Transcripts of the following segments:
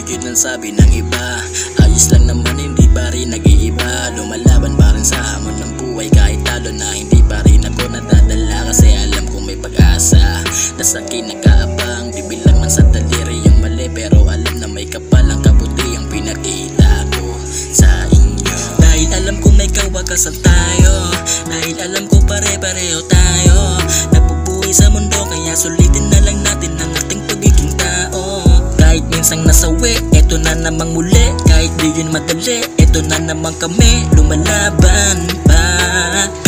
yun ang sabi ng iba. Ayos lang naman, hindi pa rin nag-iiba. Lumalaban pa rin sa hamon ng buhay kahit talo na, hindi pa rin ako nadadala. Kasi alam kong may pag-asa na sa akin nag-aabang. Bibilang man sa daliri yung mali, pero alam na may kapalang kabuti ang pinakita ko sa inyo. Dahil alam kong may kawakasan tayo, dahil alam ko pare-pareho tayo. Nabubuhay sa mundo, kaya sulitin na lang natin ang ating pagiging tao. Kahit minsang nasawi, eto na namang muli. Kahit di yun madali, eto na namang kami lumalaban pa.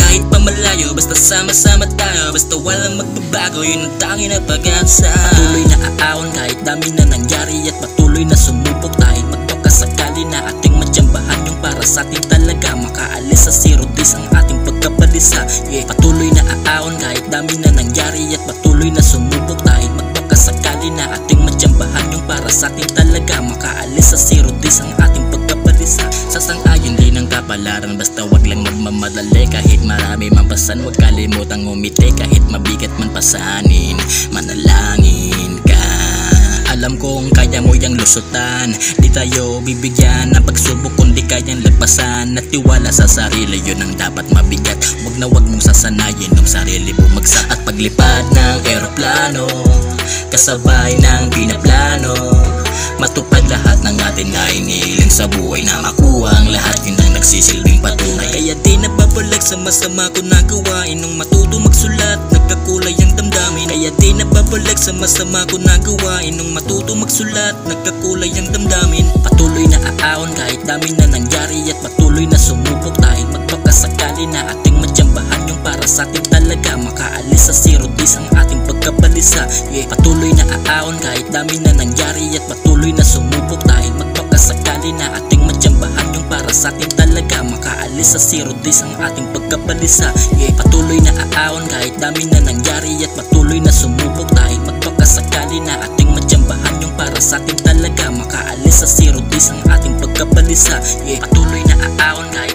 Kahit pa malayo, basta sama-sama tayo. Basta walang magbabago, yun ang tanging na pag-asa. Patuloy na aahon kahit dami na nangyari, at patuloy na sumubok kahit magpakasakali na ating matsambahan yung para sa ating talaga makaalis sa zero days ang ating pagkabalisa. Patuloy na aahon kahit dami na nangyari, at patuloy na sumubok kahit magpakasakali na ating matsambahan yung para sa ating talaga makaalis sa zero days ang ating pagkabalisa. Sasang-ayon din ang kapalaran, basta wag lang magmamadali. Kahit marami man pasan, wag kalimutang umiti. Kahit mabigat man pasanin, manalangin ka. Alam kong kaya mo yang lusutan, di tayo bibigyan ng pagsubok kundi kayang lagpasan. At tiwala sa sarili, yun ang dapat mabigat. Wag na wag mong sasanayin ng sarili bumagsak. At paglipad ng eroplano, kasabay ng pinaplano, matupad lahat ng atin na inihiling sa buhay. Na makuha ang lahat, yun ang nagsisilbing patunay. Kaya di nababalag sa masama ko na gawain. Nung matuto magsulat, nagkakulay ang damdamin. Kaya di nababalag sa masama ko na gawain. Nung matuto magsulat, nagkakulay ang damdamin. Patuloy na aahon kahit dami na nangyari, at patuloy na sumubok kahit magpakasakali na ating matsambahan yung para sa ating talaga makaalis sa zero days ang ating pagkabalisa. Patuloy na aahon kahit dami na nangyari, at patuloy na sumubok kahit magpakasakali na ating matsambahan yung para sa ating talaga makaalis sa zero days ang ating pagkabalisa. Patuloy na aahon kahit dami na nangyari, at patuloy na sumubok kahit magpakasakali na ating matsambahan yung para sa ating talaga makaalis sa zero days ang ating pagkabalisa. Patuloy na aahon kahit